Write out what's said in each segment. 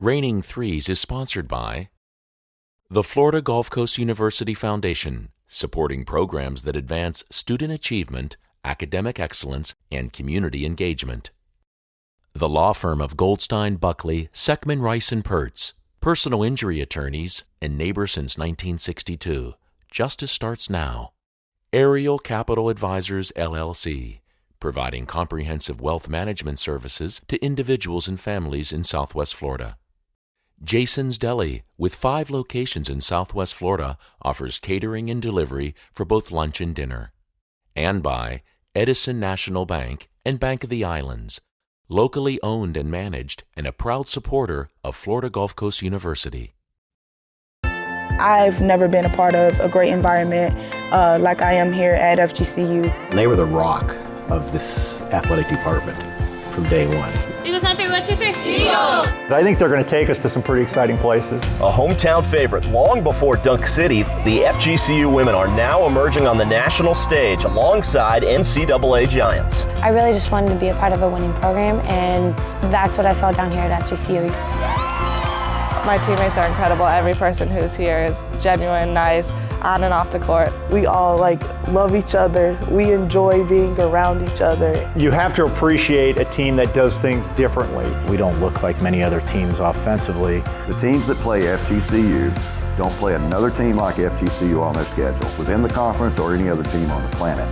Reigning Threes is sponsored by the Florida Gulf Coast University Foundation, supporting programs that advance student achievement, academic excellence, and community engagement. The law firm of Goldstein, Buckley, Seckman, Rice & Pertz, personal injury attorneys and neighbor since 1962. Justice starts now. Ariel Capital Advisors, LLC, providing comprehensive wealth management services to individuals and families in Southwest Florida. Jason's Deli, with 5 locations in Southwest Florida, offers catering and delivery for both lunch and dinner. And by Edison National Bank and Bank of the Islands, locally owned and managed and a proud supporter of Florida Gulf Coast University. I've never been a part of a great environment like I am here at FGCU. They were the rock of this athletic department from day one. Eagles on 3, 1, 2, 3. Eagles! I think they're going to take us to some pretty exciting places. A hometown favorite long before Dunk City, the FGCU women are now emerging on the national stage alongside NCAA giants. I really just wanted to be a part of a winning program, and that's what I saw down here at FGCU. My teammates are incredible. Every person who's here is genuine, nice, on and off the court. We all love each other. We enjoy being around each other. You have to appreciate a team that does things differently. We don't look like many other teams offensively. The teams that play FGCU don't play another team like FGCU on their schedule, within the conference or any other team on the planet.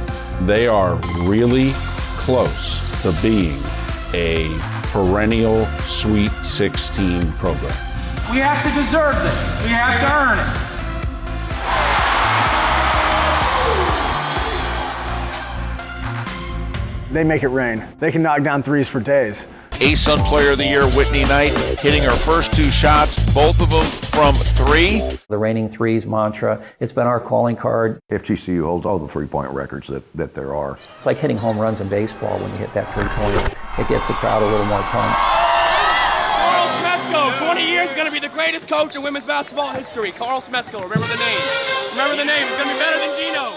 They are really close to being a perennial Sweet 16 program. We have to deserve this. We have to earn it. They make it rain. They can knock down threes for days. ASUN Player of the Year, Whitney Knight, hitting her first 2 shots, both of them from 3. The reigning threes mantra, it's been our calling card. FGCU holds all the three-point records that there are. It's like hitting home runs in baseball when you hit that three-pointer. It gets the crowd a little more pumped. Carl Smesko, 20 years, going to be the greatest coach in women's basketball history. Carl Smesko, remember the name. Remember the name, it's going to be better than Gino.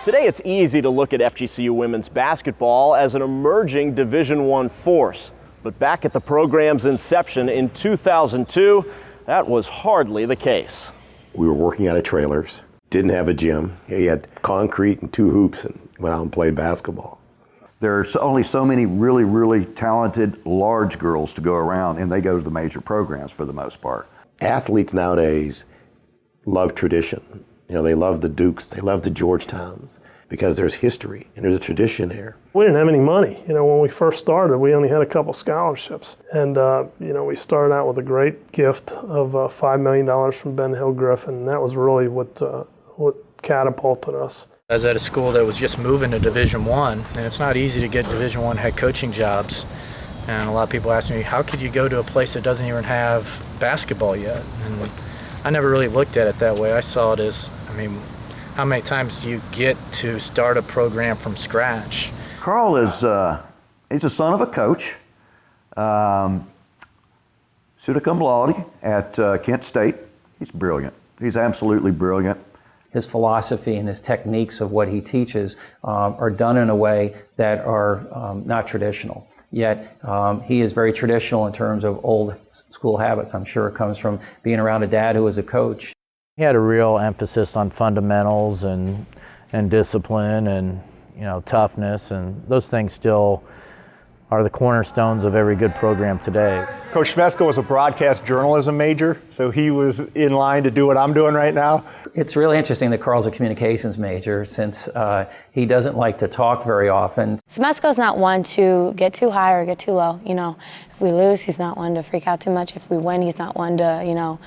Today it's easy to look at FGCU women's basketball as an emerging Division I force. But back at the program's inception in 2002, that was hardly the case. We were working out of trailers, didn't have a gym. He had concrete and 2 hoops and went out and played basketball. There are only so many really, really talented large girls to go around, and they go to the major programs for the most part. Athletes nowadays love tradition. They love the Dukes, they love the Georgetowns, because there's history and there's a tradition there. We didn't have any money. When we first started, we only had a couple scholarships. And, we started out with a great gift of $5 million from Ben Hill Griffin, and that was really what catapulted us. I was at a school that was just moving to Division I, and it's not easy to get Division I head coaching jobs. And a lot of people ask me, how could you go to a place that doesn't even have basketball yet? And I never really looked at it that way. I saw it as, how many times do you get to start a program from scratch? Carl is he's a son of a coach, summa cum laude at Kent State. He's brilliant. He's absolutely brilliant. His philosophy and his techniques of what he teaches are done in a way that are not traditional. Yet he is very traditional in terms of old school habits. I'm sure it comes from being around a dad who was a coach. He had a real emphasis on fundamentals and discipline and toughness, and those things still are the cornerstones of every good program today. Coach Smesko was a broadcast journalism major, so he was in line to do what I'm doing right now. It's really interesting that Carl's a communications major, since he doesn't like to talk very often. Smesko's not one to get too high or get too low. If we lose, he's not one to freak out too much. If we win, he's not one to,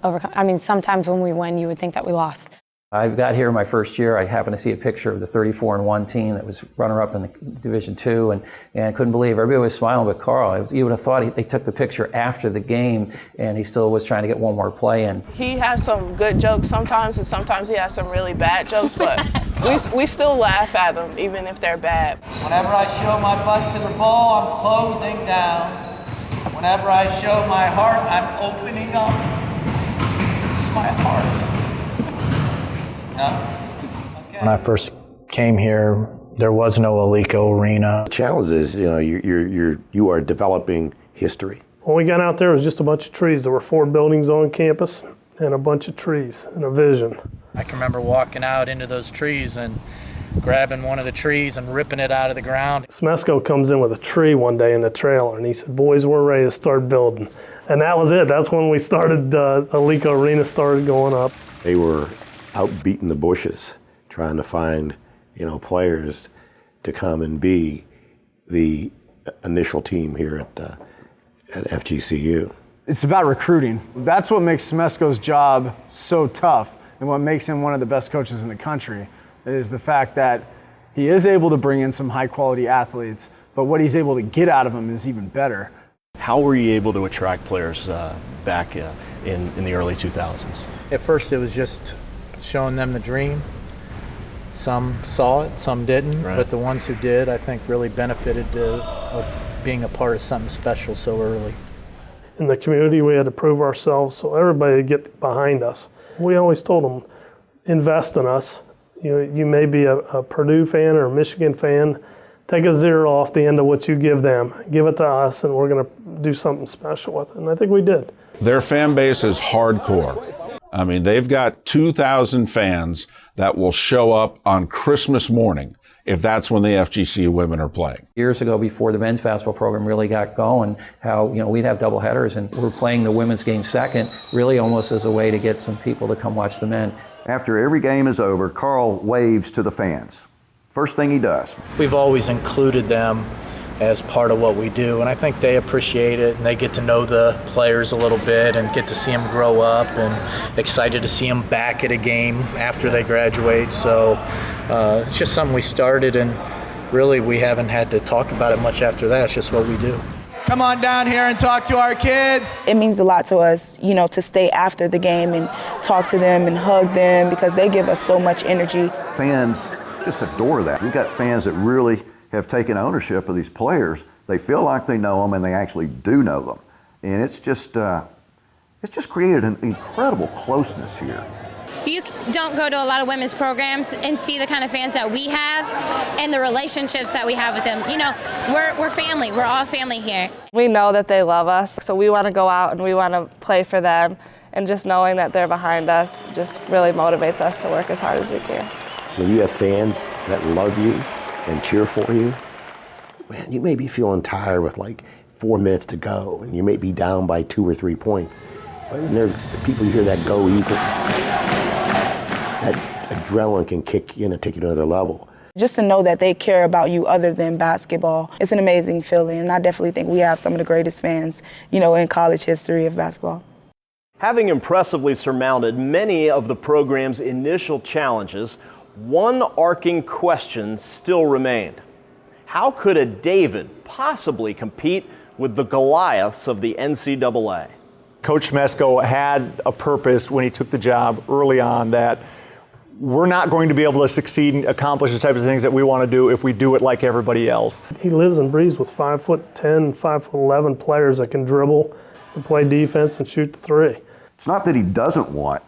overcome. Sometimes when we win, you would think that we lost. I got here my first year. I happened to see a picture of the 34-1 team that was runner-up in the Division II, and I couldn't believe everybody was smiling but Carl. You would have thought they took the picture after the game, and he still was trying to get one more play in. He has some good jokes sometimes, and sometimes he has some really bad jokes, but we still laugh at them, even if they're bad. Whenever I show my butt to the ball, I'm closing down. Whenever I show my heart, I'm opening up. It's my heart. Okay. When I first came here, there was no Alico Arena. The challenge is, you are developing history. When we got out there, it was just a bunch of trees. There were 4 buildings on campus and a bunch of trees and a vision. I can remember walking out into those trees and grabbing one of the trees and ripping it out of the ground. Smesco comes in with a tree one day in the trailer, and he said, boys, we're ready to start building. And that was it. That's when we started, Alico Arena started going up. They were out beating the bushes, trying to find, players to come and be the initial team here at FGCU. It's about recruiting. That's what makes Smesco's job so tough, and what makes him one of the best coaches in the country is the fact that he is able to bring in some high-quality athletes, but what he's able to get out of them is even better. How were you able to attract players back in the early 2000s? At first it was just showing them the dream. Some saw it, some didn't, right. But the ones who did, I think, really benefited of being a part of something special so early. In the community, we had to prove ourselves so everybody would get behind us. We always told them, invest in us. You may be a Purdue fan or a Michigan fan. Take a 0 off the end of what you give them. Give it to us, and we're going to do something special with it. And I think we did. Their fan base is hardcore. I mean, they've got 2,000 fans that will show up on Christmas morning if that's when the FGCU women are playing. Years ago, before the men's basketball program really got going, how we'd have double headers, and we're playing the women's game second, really almost as a way to get some people to come watch the men. After every game is over, Carl waves to the fans. First thing he does. We've always included them as part of what we do, and I think they appreciate it, and they get to know the players a little bit and get to see them grow up, and excited to see them back at a game after they graduate. So it's just something we started, and really we haven't had to talk about it much after that. It's just what we do. Come on down here and talk to our kids. It means a lot to us, to stay after the game and talk to them and hug them, because they give us so much energy. Fans just adore that. We've got fans that really have taken ownership of these players. They feel like they know them, and they actually do know them. And it's just created an incredible closeness here. You don't go to a lot of women's programs and see the kind of fans that we have and the relationships that we have with them. We're family. We're all family here. We know that they love us, so we want to go out and we want to play for them. And just knowing that they're behind us just really motivates us to work as hard as we can. When you have fans that love you and cheer for you, man, you may be feeling tired with like 4 minutes to go, and you may be down by 2 or 3 points. But when there's people you hear that go Eagles, that adrenaline can kick in and take you to another level. Just to know that they care about you other than basketball, it's an amazing feeling, and I definitely think we have some of the greatest fans, in college history of basketball. Having impressively surmounted many of the program's initial challenges, one arcing question still remained. How could a David possibly compete with the Goliaths of the NCAA? Coach Smesco had a purpose when he took the job early on, that we're not going to be able to succeed and accomplish the types of things that we want to do if we do it like everybody else. He lives and breathes with 5'10", 5'11" players that can dribble and play defense and shoot the three. It's not that he doesn't want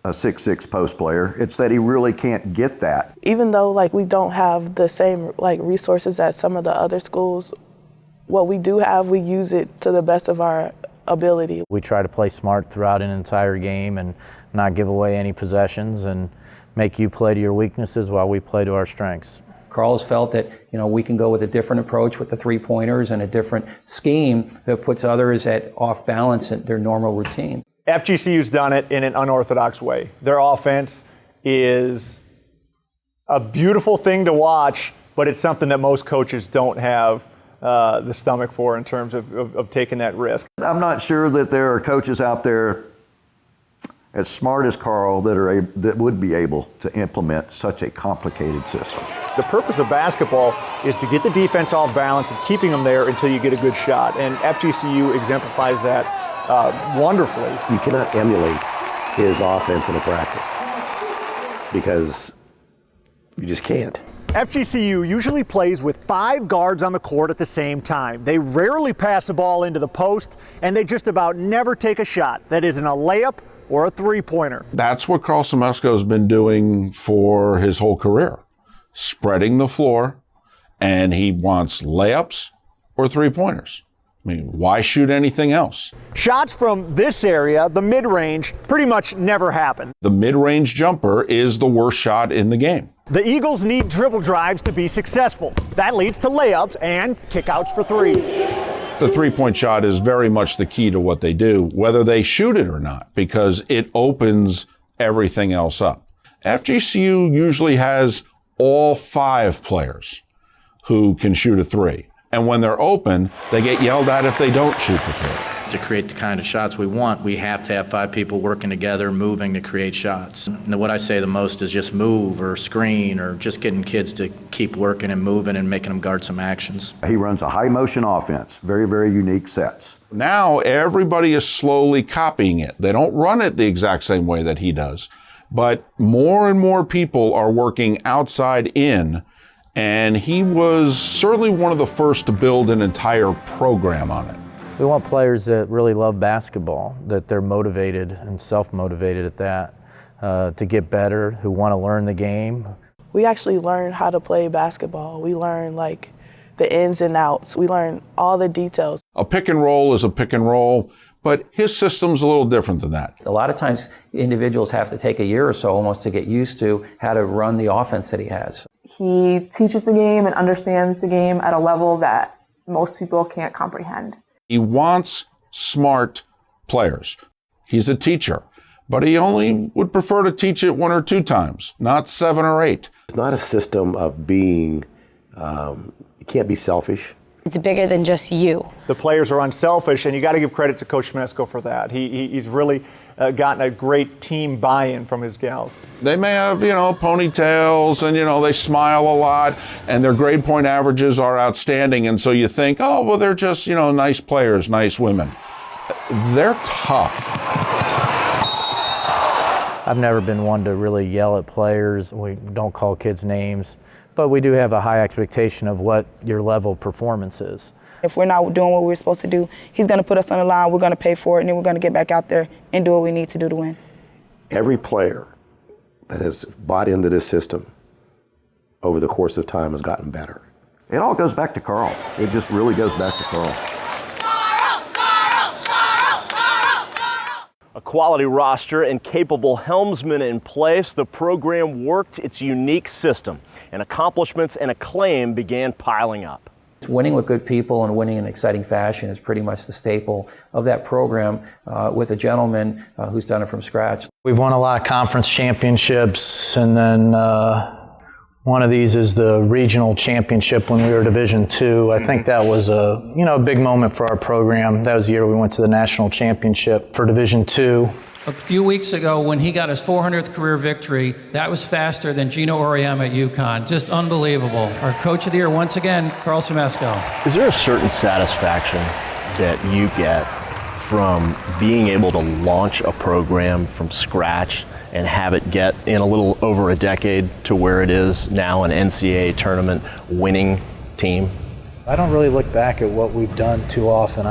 a 6'6" post player, it's that he really can't get that. Even though we don't have the same resources as some of the other schools, what we do have, we use it to the best of our ability. We try to play smart throughout an entire game and not give away any possessions and make you play to your weaknesses while we play to our strengths. Carl has felt that we can go with a different approach with the three-pointers and a different scheme that puts others at off balance at their normal routine. FGCU's done it in an unorthodox way. Their offense is a beautiful thing to watch, but it's something that most coaches don't have the stomach for in terms of taking that risk. I'm not sure that there are coaches out there as smart as Carl that would be able to implement such a complicated system. The purpose of basketball is to get the defense off balance and keeping them there until you get a good shot, and FGCU exemplifies that wonderfully. You cannot emulate his offense in a practice because you just can't. FGCU usually plays with 5 guards on the court at the same time. They rarely pass the ball into the post, and they just about never take a shot that isn't a layup or a three-pointer. That's what Carl Smesco's been doing for his whole career, spreading the floor, and he wants layups or three-pointers. I mean, why shoot anything else? Shots from this area, the mid-range, pretty much never happen. The mid-range jumper is the worst shot in the game. The Eagles need dribble drives to be successful. That leads to layups and kickouts for three. The three-point shot is very much the key to what they do, whether they shoot it or not, because it opens everything else up. FGCU usually has all 5 players who can shoot a three. And when they're open, they get yelled at if they don't shoot the three. To create the kind of shots we want, we have to have 5 people working together, moving to create shots. And what I say the most is just move or screen or just getting kids to keep working and moving and making them guard some actions. He runs a high motion offense, very, very unique sets. Now everybody is slowly copying it. They don't run it the exact same way that he does, but more and more people are working outside in. And he was certainly one of the first to build an entire program on it. We want players that really love basketball, that they're motivated and self-motivated at that, to get better, who want to learn the game. We actually learn how to play basketball. We learn like the ins and outs. We learn all the details. A pick and roll is a pick and roll, but his system's a little different than that. A lot of times individuals have to take a year or so almost to get used to how to run the offense that he has. He teaches the game and understands the game at a level that most people can't comprehend. He wants smart players. He's a teacher, but he only would prefer to teach it 1 or 2 times, not 7 or 8. It's not a system of being, you can't be selfish. It's bigger than just you. The players are unselfish, and you got to give credit to Coach Schmesko for that. He's really gotten a great team buy-in from his gals. They may have, ponytails and, they smile a lot and their grade point averages are outstanding. And so you think, oh, well, they're just, nice players, nice women. They're tough. I've never been one to really yell at players. We don't call kids names, but we do have a high expectation of what your level of performance is. If we're not doing what we're supposed to do, he's going to put us on the line, we're going to pay for it, and then we're going to get back out there and do what we need to do to win. Every player that has bought into this system over the course of time has gotten better. It all goes back to Carl. It just really goes back to Carl. A quality roster and capable helmsmen in place, the program worked its unique system, and accomplishments and acclaim began piling up. Winning with good people and winning in exciting fashion is pretty much the staple of that program with a gentleman who's done it from scratch. We've won a lot of conference championships, and then one of these is the regional championship when we were Division II. I think that was a big moment for our program. That was the year we went to the national championship for Division II. A few weeks ago, when he got his 400th career victory, that was faster than Gino Auriemma at UConn. Just unbelievable. Our Coach of the Year, once again, Carl Schmesko. Is there a certain satisfaction that you get from being able to launch a program from scratch and have it get in a little over a decade to where it is now, an NCAA tournament winning team? I don't really look back at what we've done too often.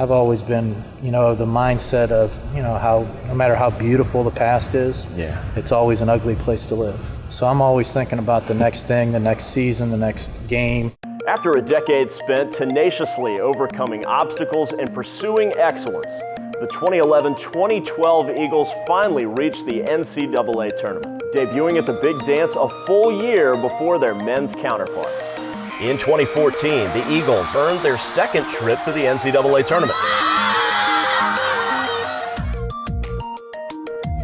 I've always been, the mindset of, how no matter how beautiful the past is, it's always an ugly place to live. So I'm always thinking about the next thing, the next season, the next game. After a decade spent tenaciously overcoming obstacles and pursuing excellence, the 2011-2012 Eagles finally reached the NCAA tournament, debuting at the Big Dance a full year before their men's counterparts. In 2014, the Eagles earned their second trip to the NCAA tournament.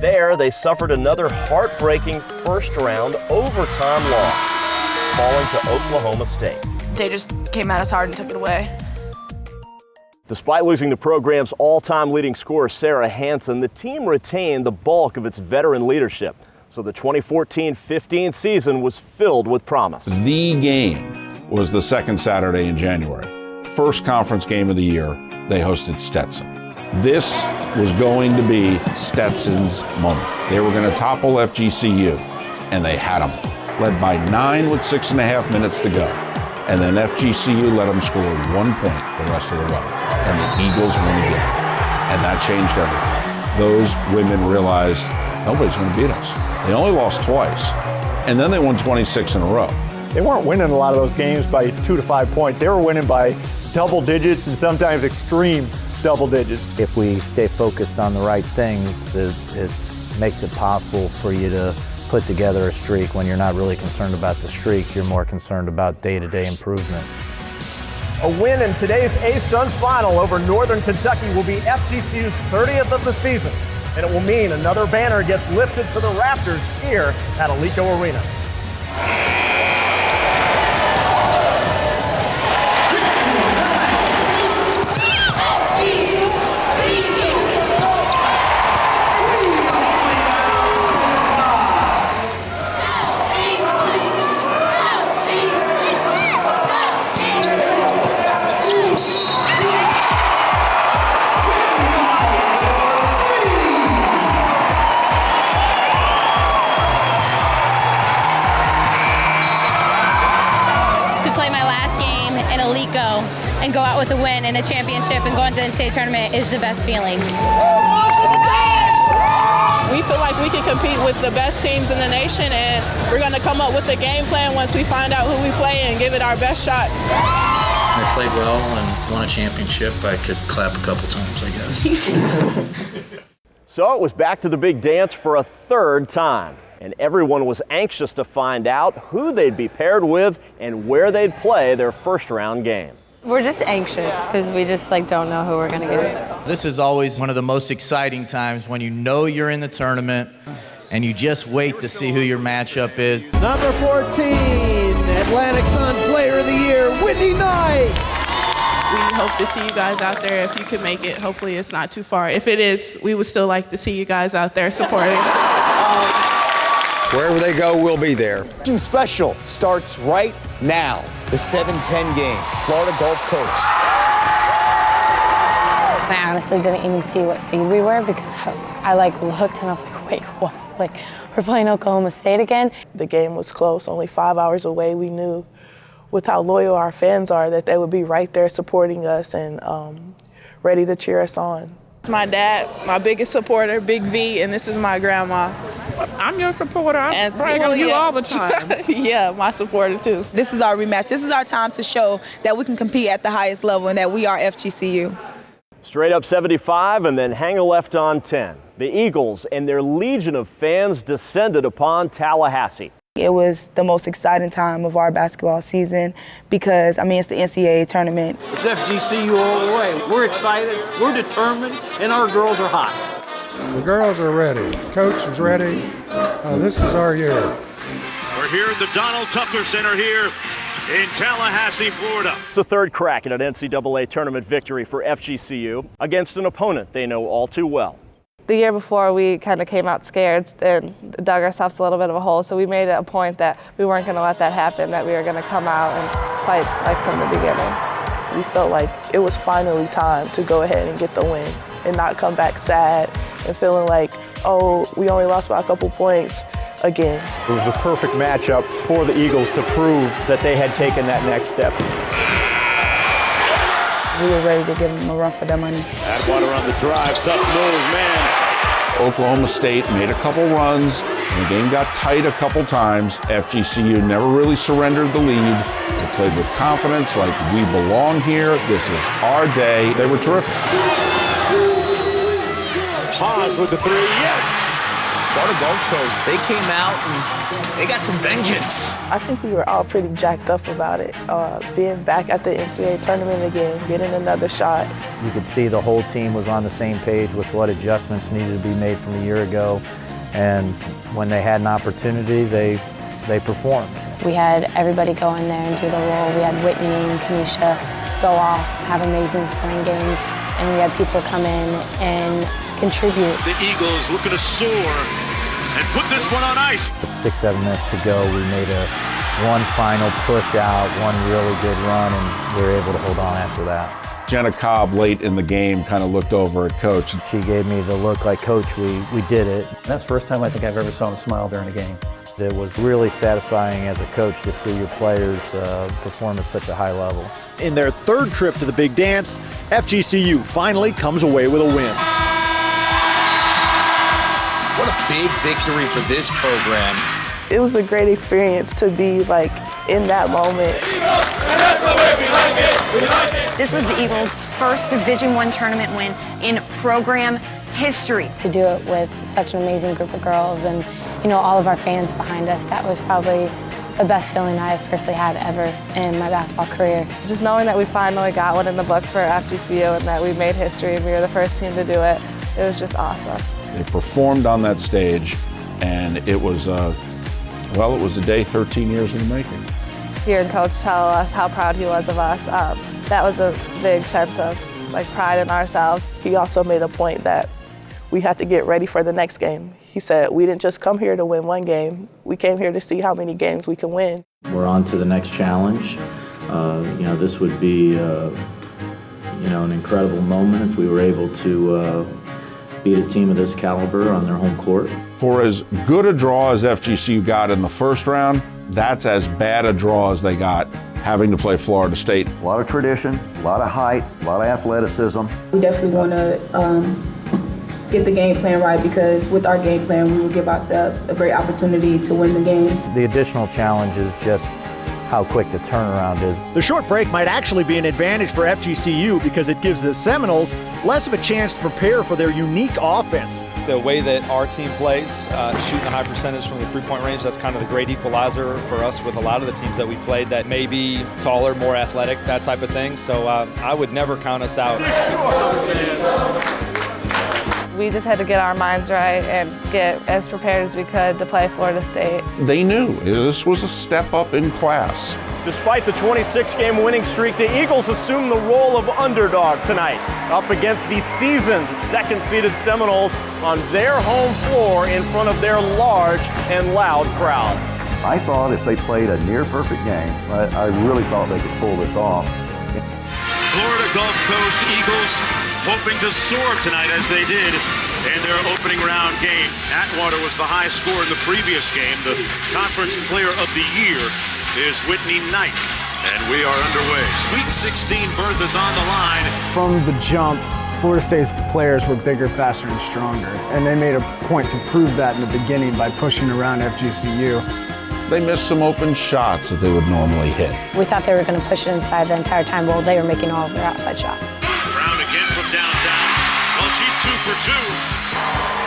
There, they suffered another heartbreaking first-round overtime loss, falling to Oklahoma State. They just came at us hard and took it away. Despite losing the program's all-time leading scorer, Sarah Hansen, the team retained the bulk of its veteran leadership. So the 2014-15 season was filled with promise. The game was the second Saturday in January. First conference game of the year, they hosted Stetson. This was going to be Stetson's moment. They were going to topple FGCU, and they had them. Led by 9 with 6.5 minutes to go. And then FGCU let them score 1 point the rest of the way. And the Eagles won again. And that changed everything. Those women realized nobody's going to beat us. They only lost twice. And then they won 26 in a row. They weren't winning a lot of those games by 2 to 5 points. They were winning by double digits and sometimes extreme double digits. If we stay focused on the right things, it makes it possible for you to put together a streak. When you're not really concerned about the streak, you're more concerned about day-to-day improvement. A win in today's A-Sun final over Northern Kentucky will be FGCU's 30th of the season, and it will mean another banner gets lifted to the rafters here at Alico Arena. And go out with a win and a championship and go into the NCAA tournament is the best feeling. We feel like we can compete with the best teams in the nation, and we're going to come up with a game plan once we find out who we play and give it our best shot. I played well and won a championship. I could clap a couple times, I guess. So it was back to the big dance for a third time, and everyone was anxious to find out who they'd be paired with and where they'd play their first round game. We're just anxious because we just don't know who we're going to get. This is always one of the most exciting times when you know you're in the tournament and you just wait to see who your matchup is. Number 14, Atlantic Sun Player of the Year, Whitney Knight. We hope to see you guys out there if you can make it. Hopefully it's not too far. If it is, we would still like to see you guys out there supporting. Wherever they go, we'll be there. Special starts right now. The 7-10 game, Florida Gulf Coast. I honestly didn't even see what seed we were because I looked and I was like, wait, what? We're playing Oklahoma State again? The game was close, only 5 hours away. We knew with how loyal our fans are that they would be right there supporting us and ready to cheer us on. It's my dad, my biggest supporter, Big V, and this is my grandma. I'm your supporter. I brag on you all the time. Yeah, my supporter too. This is our rematch. This is our time to show that we can compete at the highest level and that we are FGCU. Straight up 75 and then hang a left on 10. The Eagles and their legion of fans descended upon Tallahassee. It was the most exciting time of our basketball season because, it's the NCAA tournament. It's FGCU all the way. We're excited, we're determined, and our girls are hot. The girls are ready. Coach is ready. This is our year. We're here at the Donald Tucker Center here in Tallahassee, Florida. It's the third crack at an NCAA tournament victory for FGCU against an opponent they know all too well. The year before, we kind of came out scared and dug ourselves a little bit of a hole, so we made it a point that we weren't going to let that happen, that we were going to come out and fight from the beginning. We felt like it was finally time to go ahead and get the win and not come back sad and feeling like, oh, we only lost by a couple points again. It was the perfect matchup for the Eagles to prove that they had taken that next step. We were ready to give them a run for their money. Atwater on the drive, tough move, man. Oklahoma State made a couple runs, and the game got tight a couple times. FGCU never really surrendered the lead. They played with confidence, like we belong here. This is our day. They were terrific. Pause with the three, yes! Florida Gulf Coast, they came out and they got some vengeance. I think we were all pretty jacked up about it. Being back at the NCAA tournament again, getting another shot. You could see the whole team was on the same page with what adjustments needed to be made from a year ago. And when they had an opportunity, they performed. We had everybody go in there and do the role. We had Whitney and Kanisha go off, have amazing spring games, and we had people come in and contribute. The Eagles looking to soar and put this one on ice. With 6-7 minutes to go, we made one final push out, one really good run, and we were able to hold on after that. Jenna Cobb late in the game kind of looked over at Coach. She gave me the look like, Coach, we did it. That's the first time I think I've ever saw him smile during a game. It was really satisfying as a coach to see your players perform at such a high level. In their third trip to the big dance, FGCU finally comes away with a win. What a big victory for this program. It was a great experience to be like in that moment. This was the Eagles' first Division I tournament win in program history. To do it with such an amazing group of girls and, you know, all of our fans behind us, that was probably the best feeling I've personally had ever in my basketball career. Just knowing that we finally got one in the books for FGCU and that we made history and we were the first team to do it, it was just awesome. They performed on that stage, and it was, well, it was a day 13 years in the making. Hearing Coach tell us how proud he was of us, that was a big sense of like pride in ourselves. He also made a point that we had to get ready for the next game. He said, we didn't just come here to win one game. We came here to see how many games we can win. We're on to the next challenge. You know, this would be, you know, an incredible moment if we were able to beat a team of this caliber on their home court. For as good a draw as FGCU got in the first round, that's as bad a draw as they got having to play Florida State. A lot of tradition, a lot of height, a lot of athleticism. We definitely want to get the game plan right, because with our game plan, we will give ourselves a great opportunity to win the games. The additional challenge is just how quick the turnaround is. The short break might actually be an advantage for FGCU because it gives the Seminoles less of a chance to prepare for their unique offense. The way that our team plays, shooting a high percentage from the three-point range, that's kind of the great equalizer for us with a lot of the teams that we played that may be taller, more athletic, that type of thing. So I would never count us out. We just had to get our minds right and get as prepared as we could to play Florida State. They knew this was a step up in class. Despite the 26-game winning streak, the Eagles assumed the role of underdog tonight, up against the seasoned second-seeded Seminoles on their home floor in front of their large and loud crowd. I thought if they played a near-perfect game, I really thought they could pull this off. Florida Gulf Coast Eagles hoping to soar tonight as they did in their opening round game. Atwater was the high score in the previous game. The Conference Player of the Year is Whitney Knight. And we are underway. Sweet 16 berth is on the line. From the jump, Florida State's players were bigger, faster, and stronger. And they made a point to prove that in the beginning by pushing around FGCU. They missed some open shots that they would normally hit. We thought they were going to push it inside the entire time. Well, they were making all of their outside shots. Brown again from downtown. Well, she's 2 for 2.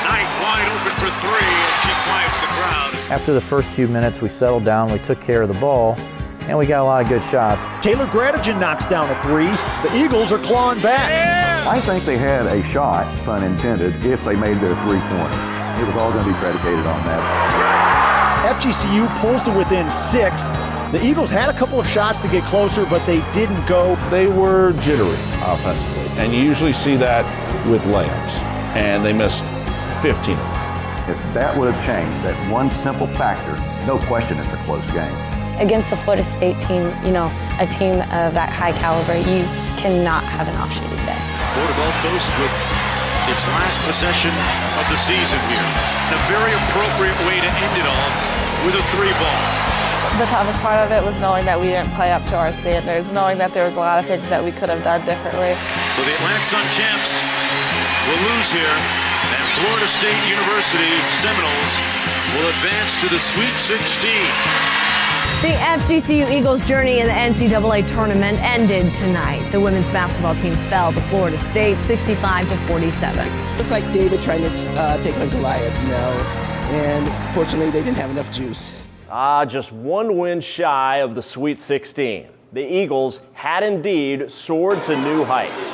Knight wide open for 3, and she quiets the crowd. After the first few minutes, we settled down, we took care of the ball, and we got a lot of good shots. Taylor Gradigan knocks down a 3. The Eagles are clawing back. Yeah! I think they had a shot, pun intended, if they made their three-pointers. It was all going to be predicated on that. FGCU pulls to within 6. The Eagles had a couple of shots to get closer, but they didn't go. They were jittery offensively, and you usually see that with layups, and they missed 15. If that would have changed, that one simple factor, no question it's a close game. Against a Florida State team, you know, a team of that high caliber, you cannot have an off-shooting day. Florida Gulf Coast with its last possession of the season here. A very appropriate way to end it all with a 3-ball. The toughest part of it was knowing that we didn't play up to our standards, knowing that there was a lot of things that we could have done differently. So the Atlantic Sun champs will lose here, and Florida State University Seminoles will advance to the Sweet 16. The FGCU Eagles' journey in the NCAA tournament ended tonight. The women's basketball team fell to Florida State 65-47. It's like David trying to take on Goliath, you know, and fortunately they didn't have enough juice. Just one win shy of the Sweet 16. The Eagles had indeed soared to new heights.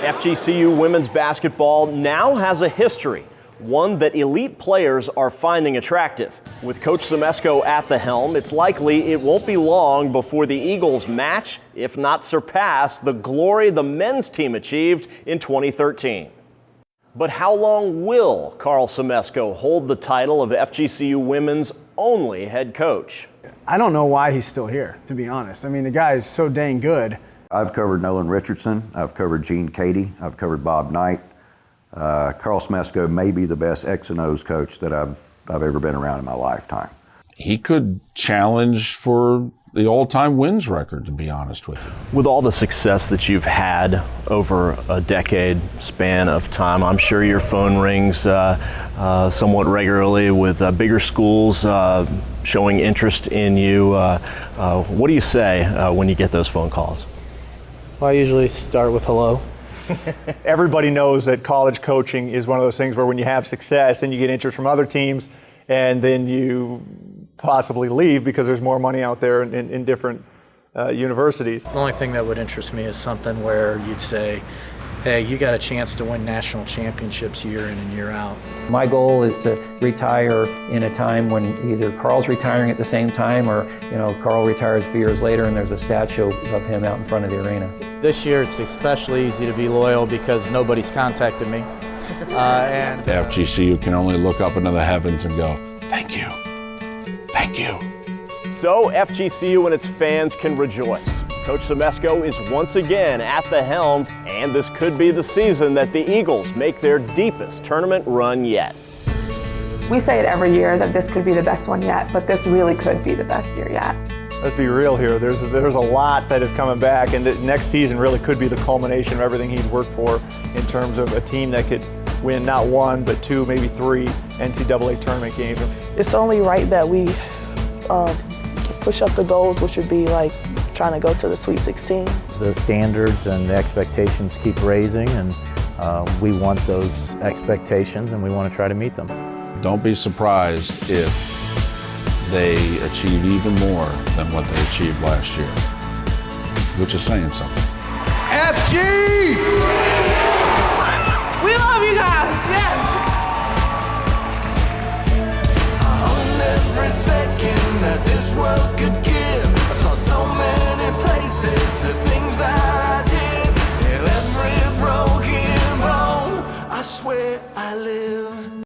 FGCU women's basketball now has a history, one that elite players are finding attractive. With Coach Semesco at the helm, it's likely it won't be long before the Eagles match, if not surpass, the glory the men's team achieved in 2013. But how long will Carl Semesco hold the title of FGCU women's only head coach? I don't know why he's still here, to be honest. I mean, the guy is so dang good. I've covered Nealon Richardson. I've covered Gene Cady. I've covered Bob Knight. Carl Semesco may be the best X and O's coach that I've ever been around in my lifetime. He could challenge for the all-time wins record, to be honest with you. With all the success that you've had over a decade span of time, I'm sure your phone rings somewhat regularly with bigger schools showing interest in you. What do you say when you get those phone calls? Well, I usually start with hello. Everybody knows that college coaching is one of those things where when you have success and you get interest from other teams and then you possibly leave because there's more money out there in different universities. The only thing that would interest me is something where you'd say, hey, you got a chance to win national championships year in and year out. My goal is to retire in a time when either Carl's retiring at the same time or, Carl retires a few years later and there's a statue of him out in front of the arena. This year it's especially easy to be loyal because nobody's contacted me. And FGCU can only look up into the heavens and go, thank you, thank you. So FGCU and its fans can rejoice. Coach Semesco is once again at the helm, and this could be the season that the Eagles make their deepest tournament run yet. We say it every year that this could be the best one yet, but this really could be the best year yet. Let's be real here. There's a lot that is coming back, and the next season really could be the culmination of everything he's worked for in terms of a team that could win not one, but two, maybe three NCAA tournament games. It's only right that we push up the goals, which would be like trying to go to the Sweet 16. The standards and the expectations keep raising, and we want those expectations and we want to try to meet them. Don't be surprised if they achieve even more than what they achieved last year, which is saying something. FG! We love you guys, yes!